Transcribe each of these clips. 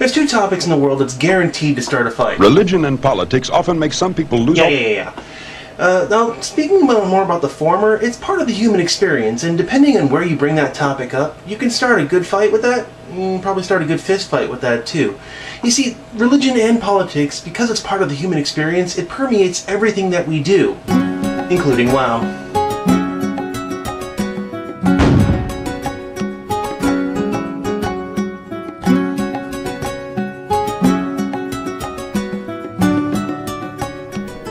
There's two topics in the world that's guaranteed to start a fight. Religion and politics often make some people lose... Now, speaking more about the former, it's part of the human experience, and depending on where you bring that topic up, you can start a good fight with that, probably start a good fist fight with that too. You see, religion and politics, because it's part of the human experience, it permeates everything that we do, including WoW.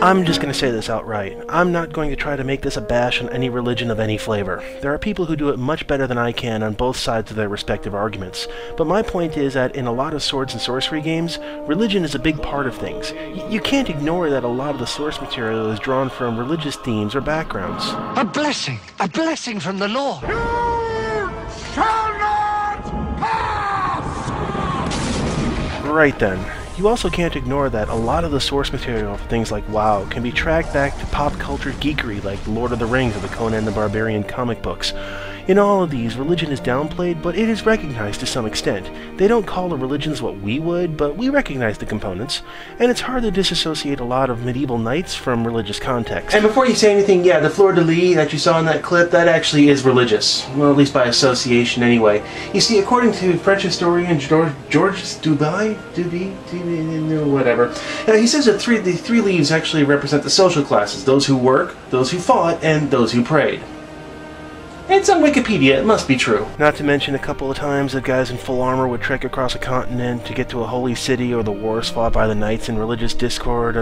I'm just going to say this outright. I'm not going to try to make this a bash on any religion of any flavor. There are people who do it much better than I can on both sides of their respective arguments. But my point is that in a lot of swords and sorcery games, religion is a big part of things. You can't ignore that a lot of the source material is drawn from religious themes or backgrounds. A blessing from the Lord. You shall not pass! Right then. You also can't ignore that a lot of the source material for things like WoW can be tracked back to pop culture geekery like Lord of the Rings or the Conan the Barbarian comic books. In all of these, religion is downplayed, but it is recognized to some extent. They don't call the religions what we would, but we recognize the components, and it's hard to disassociate a lot of medieval knights from religious context. And before you say anything, yeah, the fleur-de-lis that you saw in that clip, that actually is religious. Well, at least by association anyway. You see, according to French historian Georges Duby, whatever, he says that the three leaves actually represent the social classes, those who work, those who fought, and those who prayed. It's on Wikipedia, it must be true. Not to mention a couple of times that guys in full armor would trek across a continent to get to a holy city, or the wars fought by the knights in religious discord,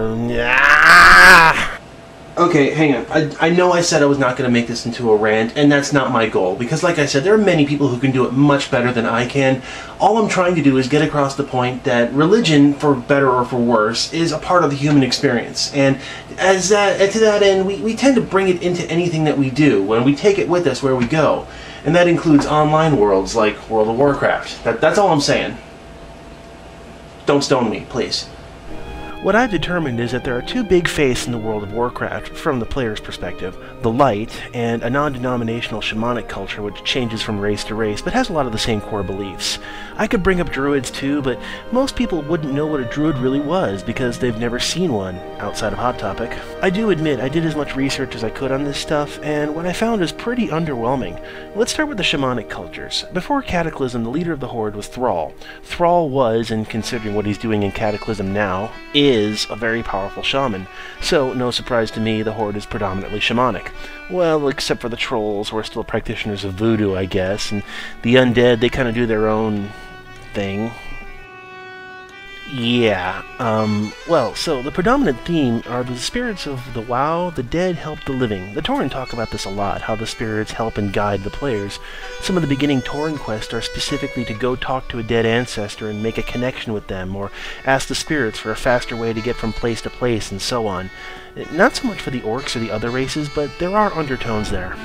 Okay, hang on. I know I said I was not going to make this into a rant, and that's not my goal, because like I said, there are many people who can do it much better than I can. All I'm trying to do is get across the point that religion, for better or for worse, is a part of the human experience, and to that end, we tend to bring it into anything that we do, when we take it with us where we go, and that includes online worlds like World of Warcraft. That's all I'm saying. Don't stone me, please. What I've determined is that there are two big faiths in the World of Warcraft, from the player's perspective: the Light, and a non-denominational shamanic culture which changes from race to race, but has a lot of the same core beliefs. I could bring up druids too, but most people wouldn't know what a druid really was, because they've never seen one, outside of Hot Topic. I do admit, I did as much research as I could on this stuff, and what I found is pretty underwhelming. Let's start with the shamanic cultures. Before Cataclysm, the leader of the Horde was Thrall. Thrall was, and considering what he's doing in Cataclysm now, is a very powerful shaman, so no surprise to me the Horde is predominantly shamanic. Well, except for the trolls, who are still practitioners of voodoo, I guess, and the undead, they kind of do their own thing. Yeah, well, so the predominant theme are the spirits of the WoW, the dead help the living. The Tauren talk about this a lot, how the spirits help and guide the players. Some of the beginning Tauren quests are specifically to go talk to a dead ancestor and make a connection with them, or ask the spirits for a faster way to get from place to place, and so on. Not so much for the orcs or the other races, but there are undertones there.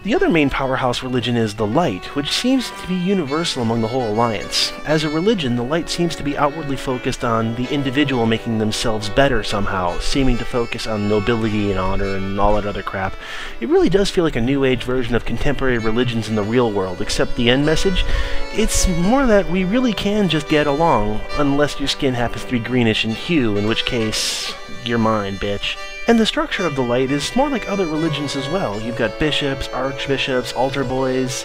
The other main powerhouse religion is the Light, which seems to be universal among the whole Alliance. As a religion, the Light seems to be outwardly focused on the individual making themselves better somehow, seeming to focus on nobility and honor and all that other crap. It really does feel like a New Age version of contemporary religions in the real world, except the end message, it's more that we really can just get along, unless your skin happens to be greenish in hue, in which case, you're mine, bitch. And the structure of the Light is more like other religions as well. You've got bishops, archbishops, altar boys...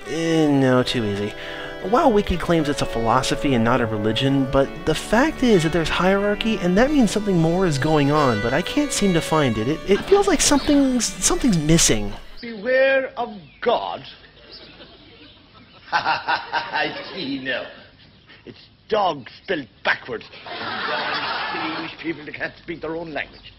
no, too easy. WoW Wiki claims it's a philosophy and not a religion, but the fact is that there's hierarchy, and that means something more is going on, but I can't seem to find it. It feels like something's missing. Beware of God. I see now. It's dog spelled backwards. Silly English people that can't speak their own language.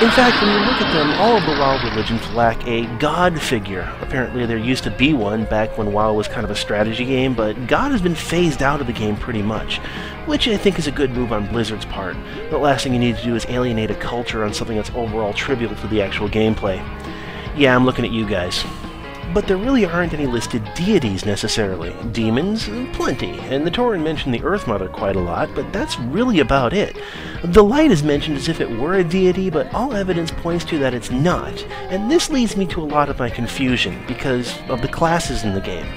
In fact, when you look at them, all of the WoW religions lack a god figure. Apparently there used to be one back when WoW was kind of a strategy game, but God has been phased out of the game pretty much, which I think is a good move on Blizzard's part. The last thing you need to do is alienate a culture on something that's overall trivial to the actual gameplay. Yeah, I'm looking at you guys. But there really aren't any listed deities necessarily. Demons, plenty, and the Torah mentioned the Earth Mother quite a lot, but that's really about it. The light is mentioned as if it were a deity, but all evidence points to that it's not, and this leads me to a lot of my confusion because of the classes in the game.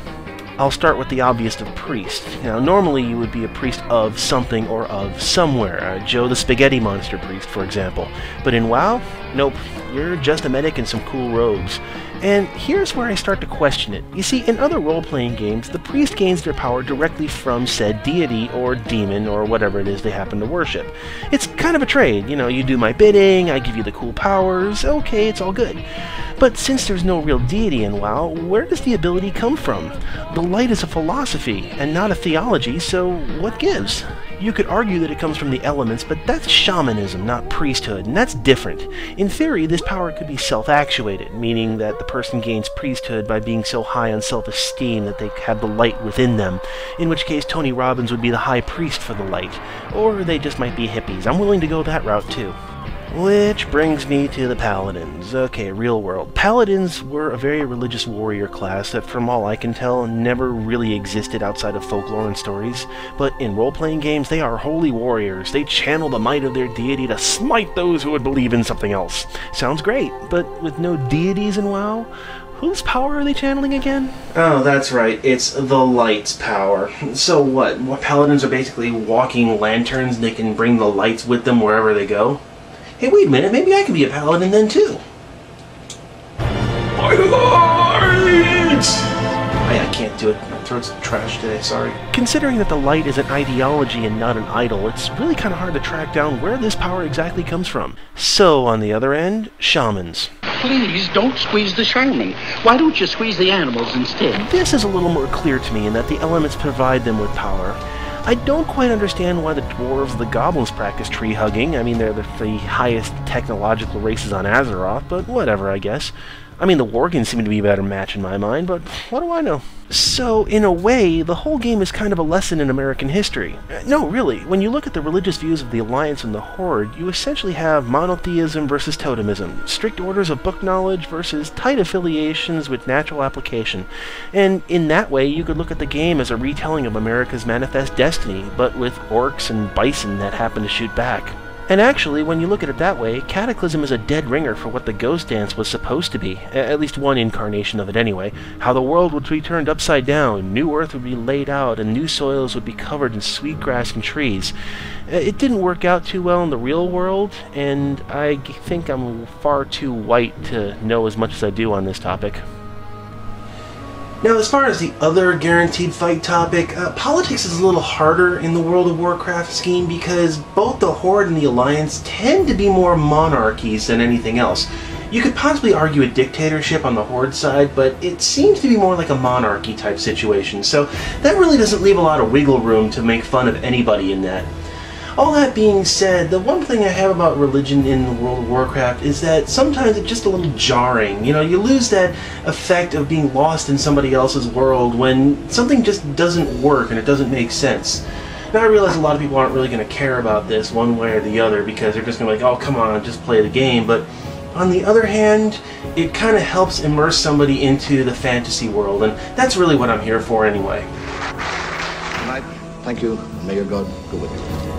I'll start with the obvious of priest. Now, normally you would be a priest of something or of somewhere. Joe the Spaghetti Monster priest, for example. But in WoW, nope, you're just a medic in some cool robes. And here's where I start to question it. You see, in other role-playing games, the priest gains their power directly from said deity or demon or whatever it is they happen to worship. It's kind of a trade. You know, you do my bidding, I give you the cool powers, okay, it's all good. But since there's no real deity in WoW, where does the ability come from? The light is a philosophy and not a theology, so what gives? You could argue that it comes from the elements, but that's shamanism, not priesthood, and that's different. In theory, this power could be self-actuated, meaning that the person gains priesthood by being so high on self-esteem that they have the light within them, in which case Tony Robbins would be the high priest for the light. Or they just might be hippies. I'm willing to go that route too. Which brings me to the Paladins. Okay, real world. Paladins were a very religious warrior class that, from all I can tell, never really existed outside of folklore and stories. But in role-playing games, they are holy warriors. They channel the might of their deity to smite those who would believe in something else. Sounds great, but with no deities in WoW, whose power are they channeling again? Oh, that's right. It's the light's power. So what? Paladins are basically walking lanterns and they can bring the lights with them wherever they go? Hey, wait a minute, maybe I can be a paladin then too. By the light! I can't do it. My throat's trash today, sorry. Considering that the light is an ideology and not an idol, it's really kind of hard to track down where this power exactly comes from. So, on the other end, shamans. Please don't squeeze the shaman. Why don't you squeeze the animals instead? This is a little more clear to me in that the elements provide them with power. I don't quite understand why the dwarves, the goblins practice tree hugging. I mean, they're the highest technological races on Azeroth, but whatever, I guess. I mean, the Worgens seem to be a better match in my mind, but what do I know? So, in a way, the whole game is kind of a lesson in American history. No, really, when you look at the religious views of the Alliance and the Horde, you essentially have monotheism versus totemism, strict orders of book knowledge versus tight affiliations with natural application. And in that way, you could look at the game as a retelling of America's manifest destiny, but with orcs and bison that happen to shoot back. And actually, when you look at it that way, Cataclysm is a dead ringer for what the Ghost Dance was supposed to be, at least one incarnation of it anyway. How the world would be turned upside down, new earth would be laid out, and new soils would be covered in sweet grass and trees. It didn't work out too well in the real world, and I think I'm far too white to know as much as I do on this topic. Now, as far as the other guaranteed fight topic, politics is a little harder in the World of Warcraft scheme because both the Horde and the Alliance tend to be more monarchies than anything else. You could possibly argue a dictatorship on the Horde side, but it seems to be more like a monarchy type situation, so that really doesn't leave a lot of wiggle room to make fun of anybody in that. All that being said, the one thing I have about religion in the World of Warcraft is that sometimes it's just a little jarring. You know, you lose that effect of being lost in somebody else's world when something just doesn't work and it doesn't make sense. Now I realize a lot of people aren't really going to care about this one way or the other because they're just going to be like, oh come on, just play the game, but on the other hand, it kind of helps immerse somebody into the fantasy world, and that's really what I'm here for anyway. Good night. Thank you, and may your God go with you.